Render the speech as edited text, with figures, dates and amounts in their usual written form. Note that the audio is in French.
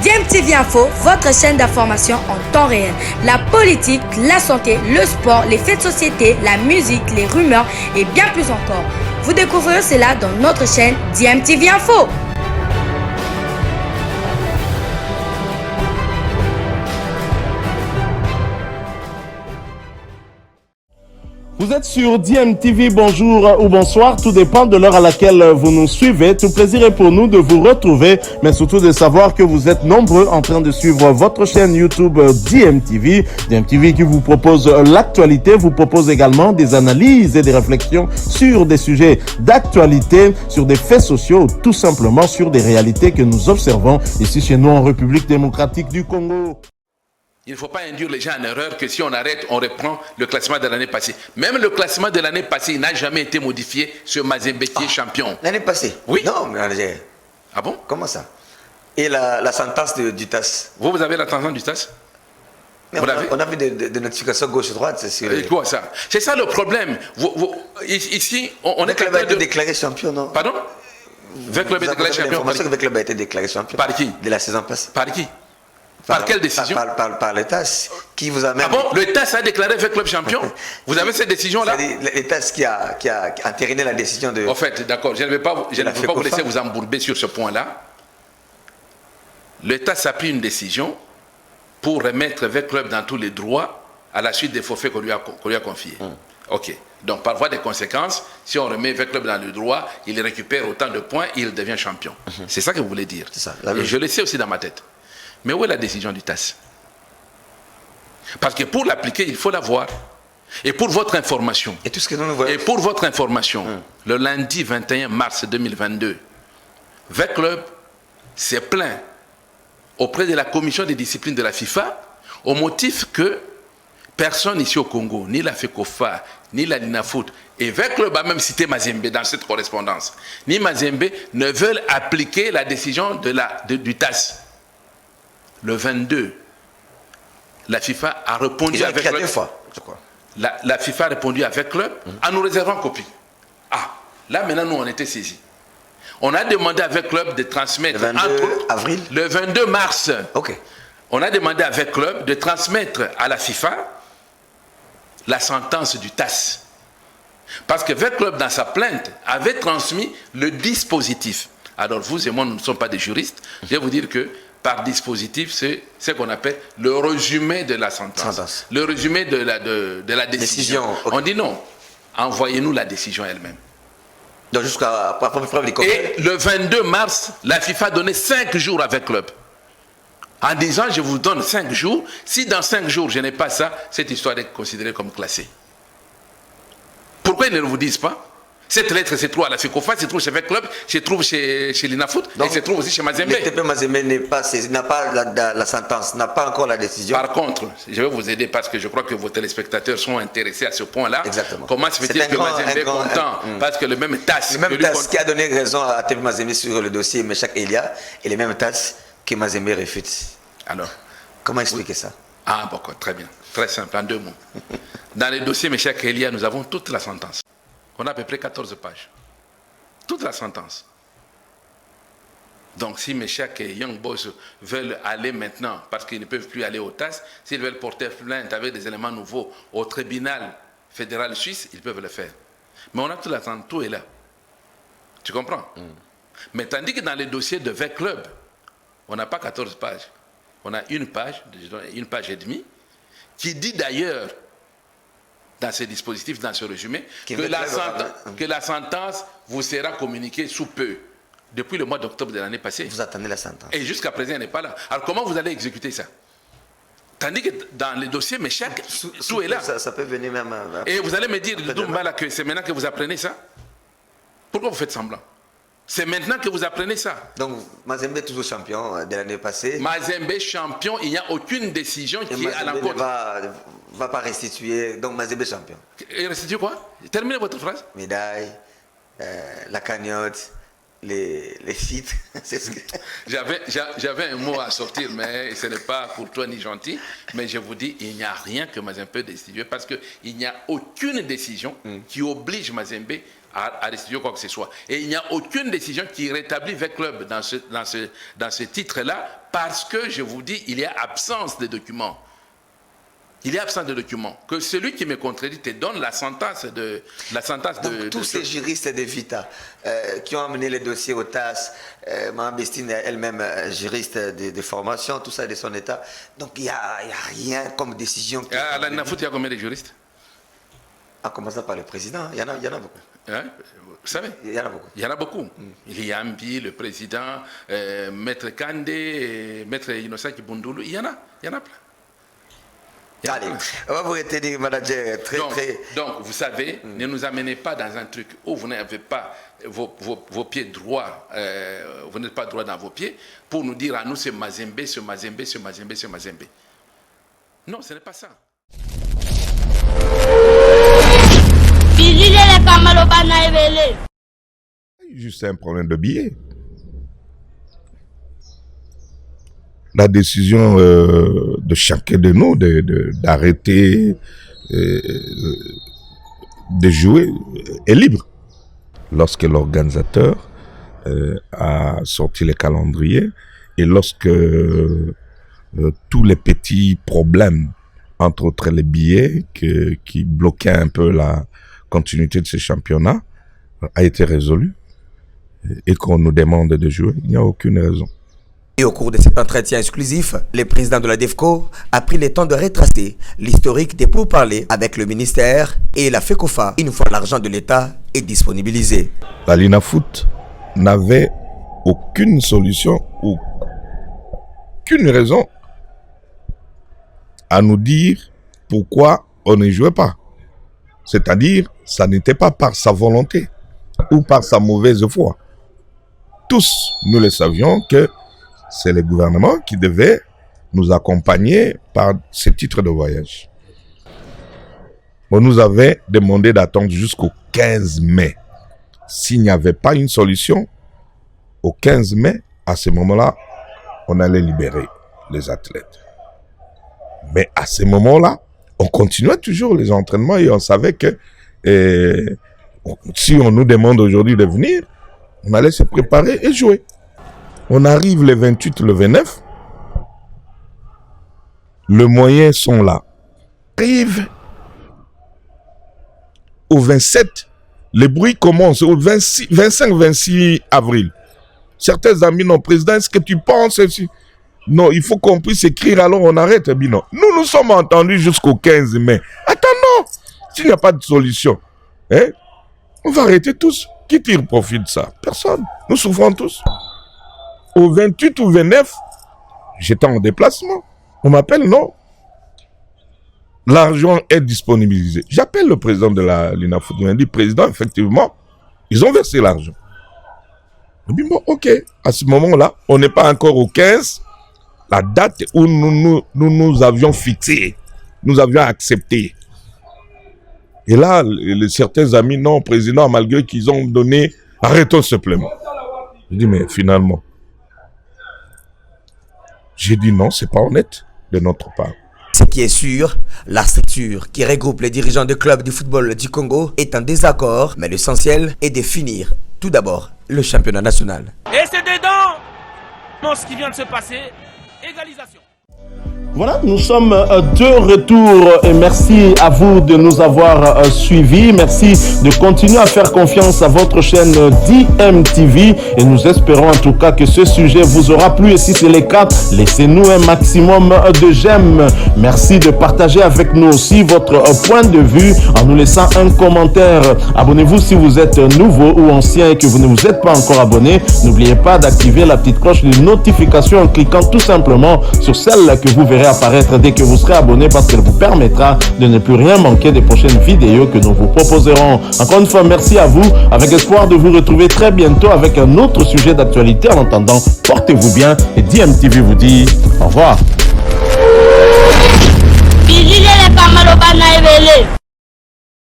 DMTV Info, votre chaîne d'information en temps réel. La politique, la santé, le sport, les faits de société, la musique, les rumeurs et bien plus encore. Vous découvrirez cela dans notre chaîne DMTV Info. Vous êtes sur DMTV, bonjour ou bonsoir, tout dépend de l'heure à laquelle vous nous suivez. Tout plaisir est pour nous de vous retrouver, mais surtout de savoir que vous êtes nombreux en train de suivre votre chaîne YouTube DMTV. DMTV qui vous propose l'actualité, vous propose également des analyses et des réflexions sur des sujets d'actualité, sur des faits sociaux, tout simplement sur des réalités que nous observons ici chez nous en République démocratique du Congo. Il ne faut pas induire les gens en erreur que si on arrête, on reprend le classement de l'année passée. Même le classement de l'année passée, il n'a jamais été modifié sur Mazembe qui est champion. L'année passée? Oui. Non, mais... Ah bon? Comment ça? Et la sentence du TAS? Vous avez la sentence du TAS? On a vu des notifications gauche-droite. Et quoi ça? C'est ça le problème. Ici, on est capable de... été déclaré champion, non? Pardon? Club est déclaré champion. Le club a été déclaré champion. Par qui? De la saison passée. Par qui? Par quelle décision? Par le TAS qui vous a même... Ah bon? Le TAS a déclaré avec club champion? Vous avez cette décision-là? Le TAS qui a entériné la décision de... En fait, d'accord, je ne vais pas vous laisser vous embourber sur ce point-là. Le TAS a pris une décision pour remettre avec club dans tous les droits à la suite des forfaits qu'on lui a confiés. Ok. Donc, par voie des conséquences, si on remet avec club dans le droit, il récupère autant de points et il devient champion. C'est ça que vous voulez dire. C'est ça. Et je le sais aussi dans ma tête. Mais où est la décision du TAS? Parce que pour l'appliquer, il faut la voir. Et pour votre information, et tout ce que nous voyons... et pour votre information, le lundi 21 mars 2022, VEC Club s'est plaint auprès de la commission des disciplines de la FIFA au motif que personne ici au Congo, ni la FECOFA, ni la Linafoot, et VEC Club a même cité Mazembe dans cette correspondance, ni Mazembe ne veulent appliquer la décision du TAS. Le 22, la FIFA a répondu avec club. Deux fois, je crois. La FIFA a répondu avec club en nous réservant copie. Ah, là maintenant nous on était saisis. On a demandé avec club de transmettre... Le 22 avril? Le 22 mars. Ok. On a demandé avec club de transmettre à la FIFA la sentence du TAS. Parce que VEC Club, dans sa plainte, avait transmis le dispositif. Alors vous et moi, nous ne sommes pas des juristes. Je vais vous dire que par dispositif, c'est ce qu'on appelle le résumé de la sentence. Le résumé de la décision. Okay. On dit non, envoyez-nous la décision elle-même. Donc jusqu'à preuve des... Et le 22 mars, la FIFA a donné 5 jours avec club. En disant, je vous donne 5 jours. Si dans 5 jours, je n'ai pas ça, cette histoire est considérée comme classée. Pourquoi ils ne vous disent pas? Cette lettre se trouve à la FECOFA, se trouve chez VEC Club, se trouve chez Linafoot, et se trouve aussi chez Mazembe. Le TP Mazembe n'a pas la sentence, n'a pas encore la décision. Par contre, je vais vous aider parce que je crois que vos téléspectateurs sont intéressés à ce point-là. Exactement. Comment se fait-il que Mazembe est content? Parce que le même TAS... Le même TAS qui a donné raison à TP Mazembe sur le dossier Meshak Elia, et le même TAS que Mazembe réfute. Alors, comment expliquer ça? Ah, bon, très bien. Très simple, en 2 mots. Dans le dossier Meshak Elia, nous avons toute la sentence. On a à peu près 14 pages. Toute la sentence. Donc si Meshak et Young Boys veulent aller maintenant, parce qu'ils ne peuvent plus aller au TAS, s'ils veulent porter plainte avec des éléments nouveaux au tribunal fédéral suisse, ils peuvent le faire. Mais on a toute la sentence, tout est là. Tu comprends? Mais tandis que dans les dossiers de VEC Club, on n'a pas 14 pages. On a une page et demie, qui dit d'ailleurs, dans ce dispositif, dans ce résumé, que la sentence vous sera communiquée sous peu, depuis le mois d'octobre de l'année passée. Vous attendez la sentence. Et jusqu'à présent, elle n'est pas là. Alors comment vous allez exécuter ça? Tandis que dans les dossiers, mais tout est là. Ça peut venir même... Et vous allez me dire, Doumbala, que c'est maintenant que vous apprenez ça? Pourquoi vous faites semblant? C'est maintenant que vous apprenez ça. Donc, Mazembe est toujours champion de l'année passée. Mazembe champion, il n'y a aucune décision qui est à l'encontre. Mazembe ne va pas restituer, donc Mazembe champion. Et restituer quoi? Terminez votre phrase. Médaille, la cagnotte, les sites. J'avais un mot à sortir, mais ce n'est pas pour toi ni gentil. Mais je vous dis, il n'y a rien que Mazembe peut destituer parce qu'il n'y a aucune décision qui oblige Mazembe à restituer quoi que ce soit. Et il n'y a aucune décision qui rétablit VEC Club dans ce titre-là, parce que, je vous dis, il y a absence de documents. Il y a absence de documents. Que celui qui me contredit te donne la sentence de... Donc, tous ces juristes de Vita qui ont amené les dossiers au TAS, Mme Bestine elle-même juriste de formation, tout ça de son état. Donc il n'y a rien comme décision. À la NAFOOT, il y a combien de juristes? En commençant par le président, il y en a beaucoup. Hein? Vous savez, il y en a beaucoup. Il y en a beaucoup. Il y a Ambi, le président, Maître Kandé, Maître Innocent Kibundoulou, il y en a plein. Allez, on va vous retenir, manager, donc, vous savez, ne nous amenez pas dans un truc où vous n'avez pas vos pieds droits, vous n'êtes pas droit dans vos pieds, pour nous dire à nous c'est Mazembe, c'est Mazembe, c'est Mazembe, c'est Mazembe. Non, ce n'est pas ça. Juste un problème de billets. La décision de chacun de nous d'arrêter de jouer est libre. Lorsque l'organisateur a sorti les calendriers et lorsque tous les petits problèmes, entre autres les billets qui bloquaient un peu la continuité de ce championnat, a été résolu et qu'on nous demande de jouer, il n'y a aucune raison. Et au cours de cet entretien exclusif, le président de la DEFCO a pris le temps de retracer l'historique des pourparlers avec le ministère et la FECOFA une fois l'argent de l'État est disponibilisé. La LINAFOOT n'avait aucune solution, aucune raison à nous dire pourquoi on ne jouait pas. C'est-à-dire, ça n'était pas par sa volonté ou par sa mauvaise foi. Tous, nous le savions que c'est le gouvernement qui devait nous accompagner par ce titre de voyage. On nous avait demandé d'attendre jusqu'au 15 mai. S'il n'y avait pas une solution, au 15 mai, à ce moment-là, on allait libérer les athlètes. Mais à ce moment-là, on continuait toujours les entraînements et on savait que si on nous demande aujourd'hui de venir, on allait se préparer et jouer. On arrive le 28, le 29. Les moyens sont là. Arrive au 27. Les bruits commencent au 25-26 avril. Certains amis, non, président, est-ce que tu penses non, il faut qu'on puisse écrire, alors on arrête. Non. Nous sommes entendus jusqu'au 15 mai. Attendons, s'il n'y a pas de solution, on va arrêter tous. Qui tire profit de ça? Personne. Nous souffrons tous. Au 28 ou 29, j'étais en déplacement. On m'appelle, non. L'argent est disponibilisé. J'appelle le président de la LINAFOOT. Il m'a dit, président, effectivement, ils ont versé l'argent. Je dis, bon, ok. À ce moment-là, on n'est pas encore au 15, la date où nous avions fixé, nous avions accepté. Et là, certains amis, non, président, malgré qu'ils ont donné, arrêtons simplement. Je dis, mais finalement, j'ai dit non, c'est pas honnête de notre part. Ce qui est sûr, la structure qui regroupe les dirigeants de clubs du football du Congo est en désaccord, mais l'essentiel est de finir tout d'abord le championnat national. Et c'est dedans ce qui vient de se passer, égalisation. Voilà, nous sommes de retour et merci à vous de nous avoir suivis. Merci de continuer à faire confiance à votre chaîne DMTV et nous espérons en tout cas que ce sujet vous aura plu et si c'est le cas, laissez-nous un maximum de j'aime. Merci de partager avec nous aussi votre point de vue en nous laissant un commentaire. Abonnez-vous si vous êtes nouveau ou ancien et que vous ne vous êtes pas encore abonné. N'oubliez pas d'activer la petite cloche de notification en cliquant tout simplement sur celle que vous verrez apparaître dès que vous serez abonné parce qu'elle vous permettra de ne plus rien manquer des prochaines vidéos que nous vous proposerons. Encore une fois, merci à vous, avec espoir de vous retrouver très bientôt avec un autre sujet d'actualité. En attendant, portez-vous bien et DMTV vous dit au revoir.